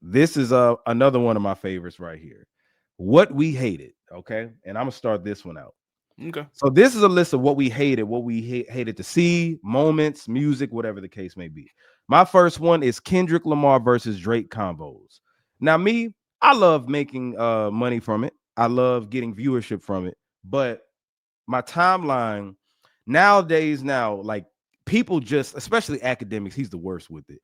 This is another one of my favorites right here. What we hated. Okay, and I'm gonna start this one out. Okay. So this is a list of what we hated, what we hated to see, moments, music, whatever the case may be. My first one is Kendrick Lamar versus Drake convos. Now, me, I love making money from it. I love getting viewership from it. But my timeline nowadays, like people just, especially academics, he's the worst with it,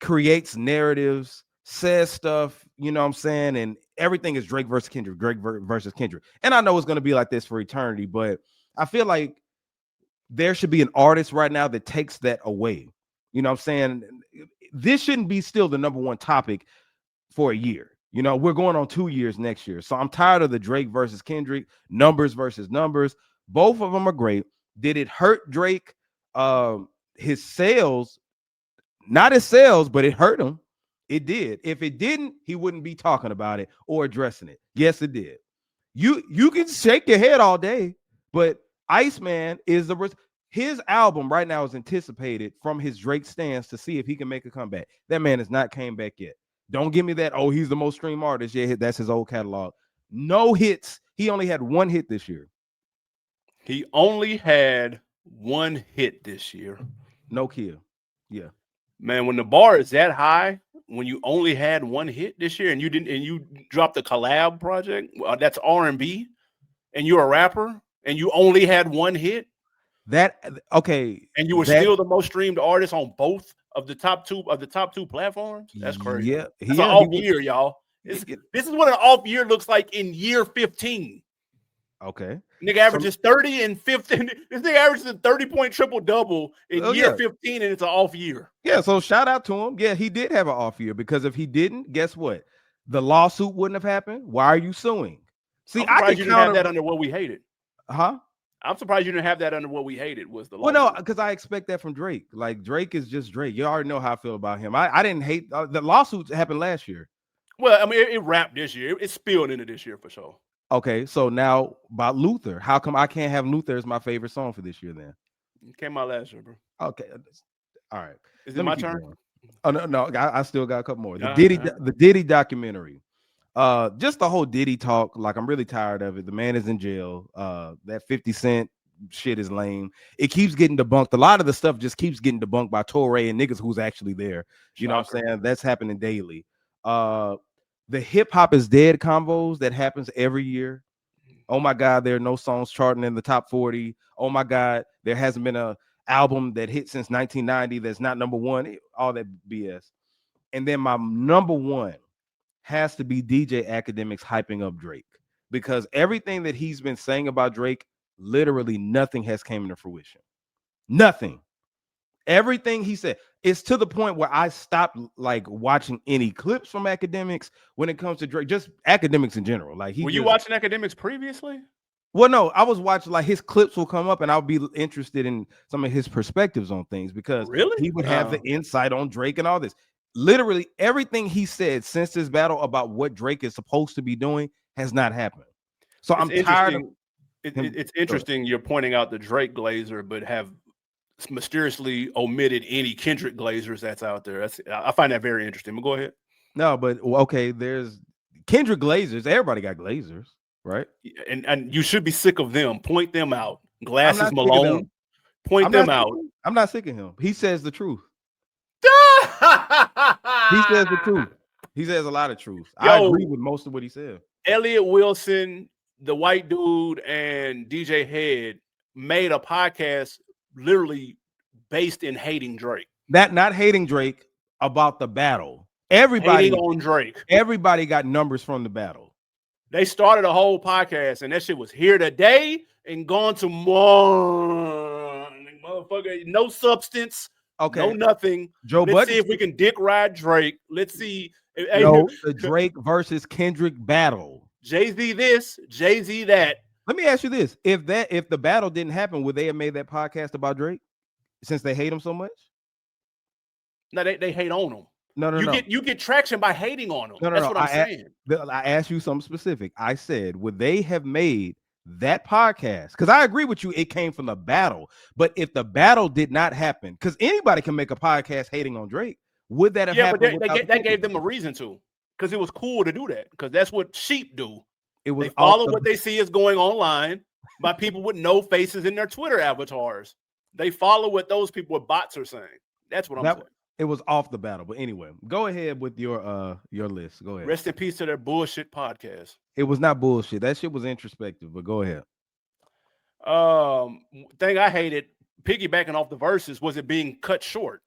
creates narratives, says stuff, you know what I'm saying? And everything is Drake versus Kendrick, versus Kendrick. And I know it's going to be like this for eternity, but I feel like there should be an artist right now that takes that away. You know what I'm saying? This shouldn't be still the number one topic for a year. You know, we're going on 2 years next year. So I'm tired of the Drake versus Kendrick, numbers versus numbers. Both of them are great. Did it hurt Drake? His sales, not his sales, but it hurt him. It did. If it didn't, he wouldn't be talking about it or addressing it. Yes, it did. You can shake your head all day, but Iceman is his album right now is anticipated from his Drake stance to see if he can make a comeback. That man has not came back yet. Don't give me that. Oh, he's the most streamed artist. Yeah, that's his old catalog. No hits. He only had one hit this year. He only had one hit this year. No kill. Yeah. Man, when the bar is that high, when you only had one hit this year and you dropped a collab project, that's R&B, and you're a rapper and you only had one hit. Okay. And you were still the most streamed artist on both of the top two platforms. That's crazy. Yeah. It's an off year, y'all. This is what an off year looks like in year 15. Okay. Nigga averages 30 and 15. This nigga averages a 30-point triple-double in year 15, and it's an off year. Yeah, so shout out to him. Yeah, he did have an off year because if he didn't, guess what? The lawsuit wouldn't have happened. Why are you suing? See, I can didn't have that under what we hated. Huh? I'm surprised you didn't have that under what we hated was the lawsuit. Well, no, because I expect that from Drake. Like, Drake is just Drake. You already know how I feel about him. I didn't hate the lawsuits happened last year. Well, I mean, it wrapped this year. It spilled into this year for sure. Okay, so now about Luther. How come I can't have Luther as my favorite song for this year then? It came out last year, bro. Okay. All right. Is it my turn? Going. Oh, no, I still got a couple more. The Diddy documentary. Just the whole Diddy talk, like I'm really tired of it. The man is in jail. That 50 Cent shit is lame. It keeps getting debunked. A lot of the stuff just keeps getting debunked by Torre and niggas who's actually there. You know what I'm saying? That's happening daily. The hip hop is dead convos that happens every year. Oh my God, there are no songs charting in the top 40. Oh my God, there hasn't been a album that hit since 1990 that's not number one. All that BS. And then my number one has to be DJ Academics hyping up Drake, because everything that he's been saying about Drake, literally nothing has came into fruition. Nothing. Everything he said, it's to the point where I stopped like watching any clips from Academics when it comes to Drake, just Academics in general. Like, were you watching Academics previously? Well, no, I was watching, like, his clips will come up and I'll be interested in some of his perspectives on things, because he would have the insight on Drake and all this. Literally everything he said since this battle about what Drake is supposed to be doing has not happened. So I'm tired of it's interesting you're pointing out the Drake glazer, but have mysteriously omitted any Kendrick glazers that's out there. I find that very interesting. But go ahead. No, but okay, there's Kendrick glazers. Everybody got glazers, right? And you should be sick of them. Point them out. Glasses Malone. Point them out. I'm not sick of him. He says the truth. He says the truth. He says a lot of truth. I agree with most of what he said. Elliot Wilson, the white dude, and DJ Head made a podcast literally based in hating Drake. Not hating Drake, about the battle. Everybody hating on Drake. Everybody got numbers from the battle. They started a whole podcast, and that shit was here today and gone tomorrow. Motherfucker, no substance. Okay, no nothing. Let's see if we can dick ride Drake. Let's see. The Drake versus Kendrick battle. Jay-Z this, Jay-Z that. Let me ask you this: if the battle didn't happen, would they have made that podcast about Drake? Since they hate him so much? No, they hate on him. No. You get traction by hating on him. That's what I'm saying. I asked you something specific. I said, would they have made that podcast? Because I agree with you, it came from the battle. But if the battle did not happen, because anybody can make a podcast hating on Drake, would that have happened? But that gave them a reason to. because it was cool to do that. Because that's what sheep do. They follow what they see is going online by people with no faces in their Twitter avatars. They follow what those people with bots are saying. That's what I'm saying. It was off the battle. But anyway, go ahead with your list. Go ahead. Rest in peace to their bullshit podcast. It was not bullshit. That shit was introspective, but go ahead. Thing I hated, piggybacking off the verses, was it being cut short.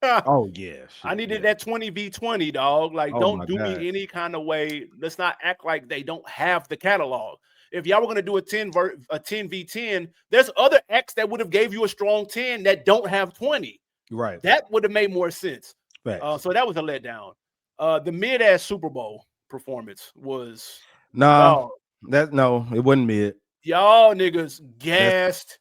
Oh yeah, shit, I needed that 20v20, dog. Like, don't do me any kind of way. Let's not act like they don't have the catalog. If y'all were gonna do a 10v10, there's other acts that would have gave you a strong 10 that don't have 20. Right. That would have made more sense. So that was a letdown. The mid-ass Super Bowl performance was no, it wasn't mid. Y'all niggas gassed.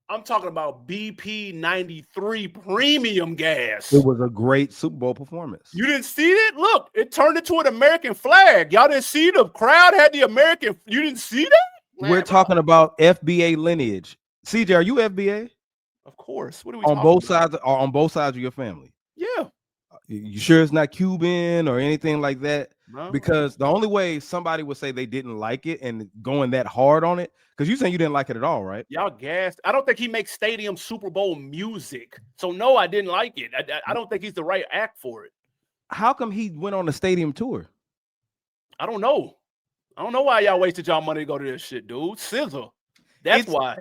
I'm talking about BP 93 premium gas. It was a great Super Bowl performance. You didn't see it? Look, it turned into an American flag. Y'all didn't see the crowd had the American. You didn't see that? We're talking about FBA lineage. CJ, are you FBA? Of course. What are we on both sides? Or on both sides of your family? Yeah. You sure it's not Cuban or anything like that? No. Because the only way somebody would say they didn't like it and going that hard on it, because you saying you didn't like it at all, right? Y'all gassed. I don't think he makes stadium Super Bowl music. So no, I didn't like it. I don't think he's the right act for it. How come he went on a stadium tour? I don't know. I don't know why y'all wasted y'all money to go to this shit, dude. SZA. That's why.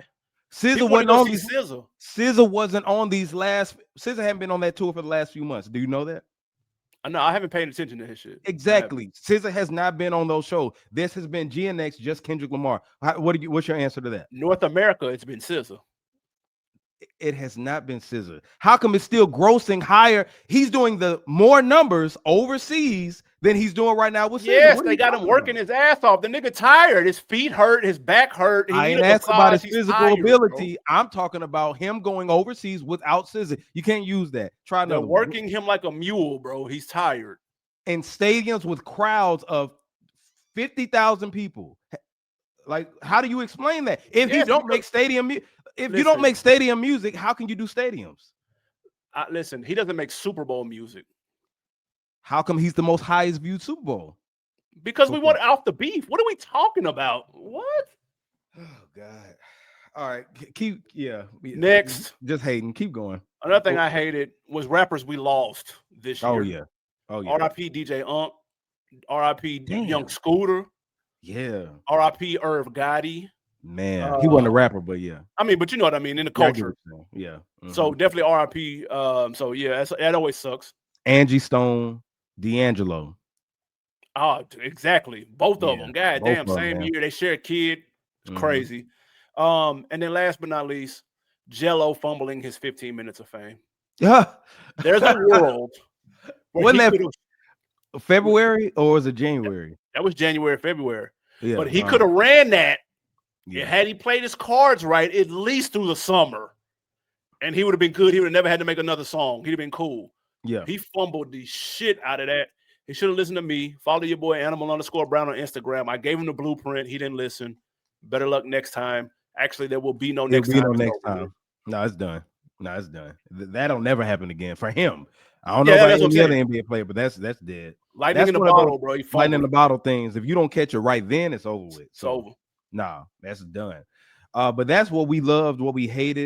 SZA wasn't on these. SZA wasn't on these last. SZA hadn't been on that tour for the last few months. Do you know that? No, I haven't paid attention to his shit. Exactly. SZA has not been on those shows. This has been GNX, just Kendrick Lamar. What's your answer to that? North America, it's been SZA. It has not been SZA. How come it's still grossing higher? He's doing the more numbers overseas than he's doing right now with SZA. Yes, they got him working his ass off. The nigga tired. His feet hurt. His back hurt. I ain't asking about his physical ability. Bro. I'm talking about him going overseas without SZA. You can't use that. Try another. They're working him like a mule, bro. He's tired. In stadiums with crowds of 50,000 people. Like, how do you explain that? If you don't make stadium music, you don't make stadium music, how can you do stadiums? Listen, he doesn't make Super Bowl music. How come he's the most highest viewed Super Bowl? Because we want off the beef. What are we talking about? What? Oh God. All right. Next. Just hating. Keep going. Another thing I hated was rappers we lost this year. Oh yeah. R.I.P. DJ Unk. R.I.P. Young Scooter. Yeah. R.I.P. Irv Gotti. Man, he wasn't a rapper, but yeah. I mean, but you know what I mean in the culture. Yeah. So definitely R.I.P. So yeah, that always sucks. Angie Stone, D'Angelo. Oh, exactly. Both of them. God damn, same year. They share a kid. It's crazy. And then last but not least, Jello fumbling his 15 minutes of fame. Yeah. There's a world. Wasn't that February or was it January? That was January, February. Yeah, but he could have ran that. Yeah. Had he played his cards right, at least through the summer. And he would have been good. He would have never had to make another song. He'd have been cool. Yeah. He fumbled the shit out of that. He should have listened to me. Follow your boy Animal_Brown on Instagram. I gave him the blueprint. He didn't listen. Better luck next time. Actually, there will be no next time. No, it's done. No, it's done. That'll never happen again for him. I don't know about any other NBA player, but that's dead. Lightning in the bottle, bro. Lightning in the bottle things. If you don't catch it right then, it's over with. It's over. Nah, that's done. But that's what we loved, what we hated.